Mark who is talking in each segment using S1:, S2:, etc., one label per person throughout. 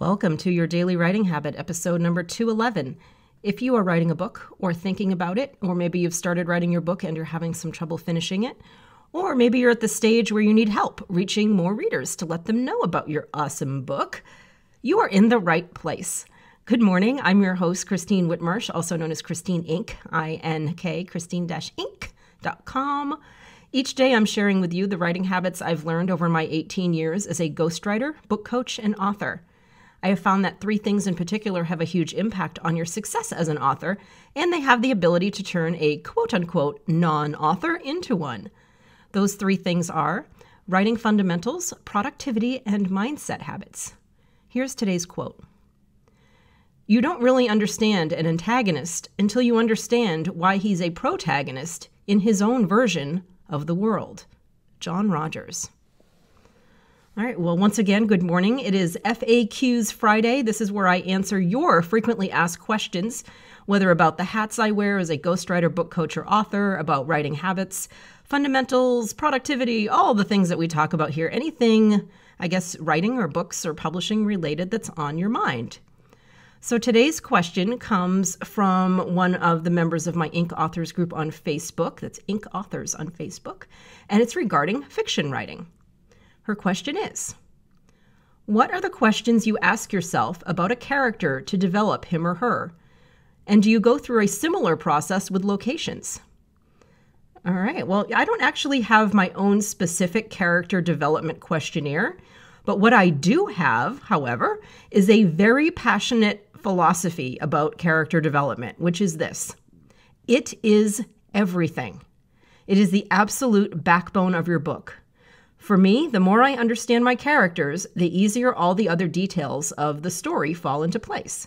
S1: Welcome to your Daily Writing Habit, episode number 211. If you are writing a book or thinking about it, or maybe you've started writing your book and you're having some trouble finishing it, or maybe you're at the stage where you need help reaching more readers to let them know about your awesome book, you are in the right place. Good morning. I'm your host, Christine Whitmarsh, also known as Christine Inc., I-N-K, Christine-Inc.com. Each day I'm sharing with you the writing habits I've learned over my 18 years as a ghostwriter, book coach, and author. I have found that three things in particular have a huge impact on your success as an author, and they have the ability to turn a quote-unquote non-author into one. Those three things are writing fundamentals, productivity, and mindset habits. Here's today's quote. You don't really understand an antagonist until you understand why he's a protagonist in his own version of the world. John Rogers. All right, well, once again, good morning. It is FAQs Friday. This is where I answer your frequently asked questions, whether about the hats I wear as a ghostwriter, book coach, or author, about writing habits, fundamentals, productivity, all the things that we talk about here. Anything, I guess, writing or books or publishing related that's on your mind. So today's question comes from one of the members of my Inc. Authors group on Facebook. That's Inc. Authors on Facebook. And it's regarding fiction writing. Her question is, what are the questions you ask yourself about a character to develop him or her? And do you go through a similar process with locations? All right, well, I don't actually have my own specific character development questionnaire, but what I do have, however, is a very passionate philosophy about character development, which is this. It is everything. It is the absolute backbone of your book. For me, the more I understand my characters, the easier all the other details of the story fall into place.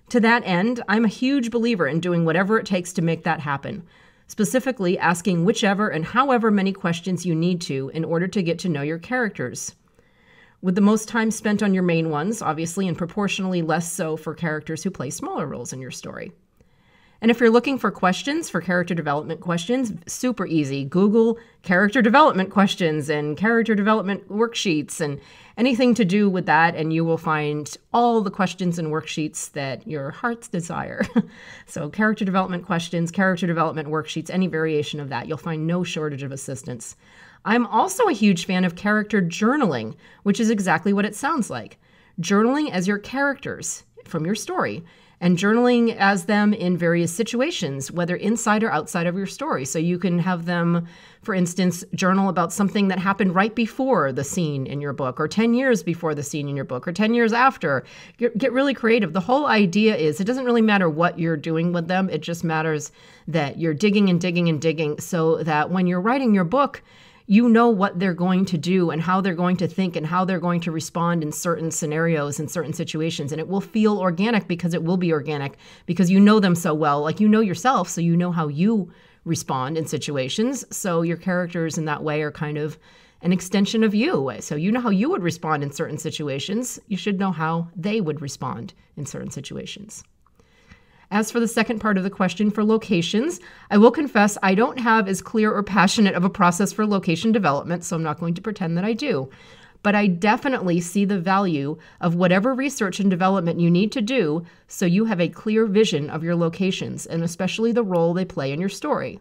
S1: To that end, I'm a huge believer in doing whatever it takes to make that happen, specifically asking whichever and however many questions you need to in order to get to know your characters. With the most time spent on your main ones, obviously, and proportionally less so for characters who play smaller roles in your story. And if you're looking for questions, for character development questions, super easy. Google character development questions and character development worksheets and anything to do with that, and you will find all the questions and worksheets that your heart's desire. So character development questions, character development worksheets, any variation of that, you'll find no shortage of assistance. I'm also a huge fan of character journaling, which is exactly what it sounds like. Journaling as your characters from your story, and journaling as them in various situations, whether inside or outside of your story. So you can have them, for instance, journal about something that happened right before the scene in your book, or 10 years before the scene in your book, or 10 years after. Get really creative. The whole idea is it doesn't really matter what you're doing with them. It just matters that you're digging and digging and digging so that when you're writing your book, you know what they're going to do and how they're going to think and how they're going to respond in certain scenarios and certain situations. And it will feel organic because it will be organic because you know them so well, like you know yourself, so you know how you respond in situations. So your characters in that way are kind of an extension of you. So you know how you would respond in certain situations. You should know how they would respond in certain situations. As for the second part of the question for locations, I will confess I don't have as clear or passionate of a process for location development, so I'm not going to pretend that I do. But I definitely see the value of whatever research and development you need to do so you have a clear vision of your locations and especially the role they play in your story.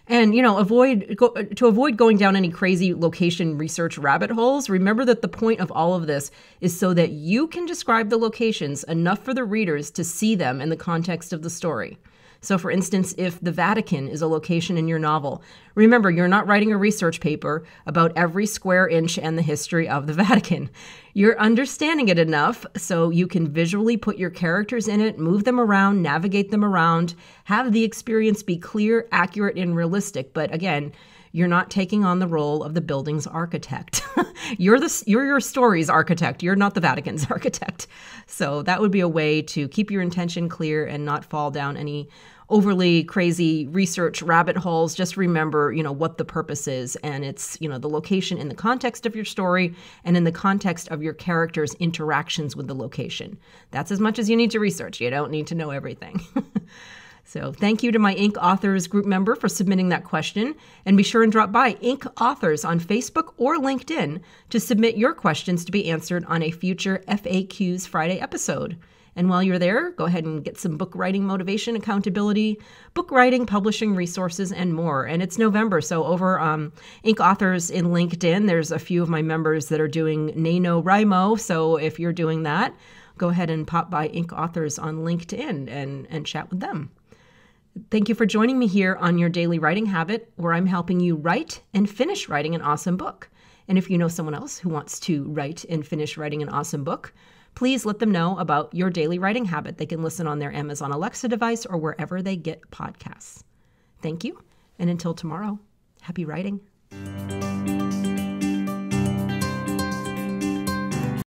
S1: And, to avoid going down any crazy location research rabbit holes, remember that the point of all of this is so that you can describe the locations enough for the readers to see them in the context of the story. So, for instance, if the Vatican is a location in your novel, remember, you're not writing a research paper about every square inch and the history of the Vatican. You're understanding it enough so you can visually put your characters in it, move them around, navigate them around, have the experience be clear, accurate, and realistic. But again, you're not taking on the role of the building's architect. You're your story's architect. You're not the Vatican's architect. So that would be a way to keep your intention clear and not fall down any overly crazy research rabbit holes. Just remember, what the purpose is. And it's, the location in the context of your story and in the context of your characters' interactions with the location. That's as much as you need to research. You don't need to know everything. So thank you to my Inc. Authors group member for submitting that question. And be sure and drop by Inc. Authors on Facebook or LinkedIn to submit your questions to be answered on a future FAQs Friday episode. And while you're there, go ahead and get some book writing motivation, accountability, book writing, publishing resources, and more. And it's November, so over Inc. Authors in LinkedIn, there's a few of my members that are doing NaNoWriMo. So if you're doing that, go ahead and pop by Inc. Authors on LinkedIn and chat with them. Thank you for joining me here on Your Daily Writing Habit, where I'm helping you write and finish writing an awesome book. And if you know someone else who wants to write and finish writing an awesome book, please let them know about Your Daily Writing Habit. They can listen on their Amazon Alexa device or wherever they get podcasts. Thank you, and until tomorrow, happy writing.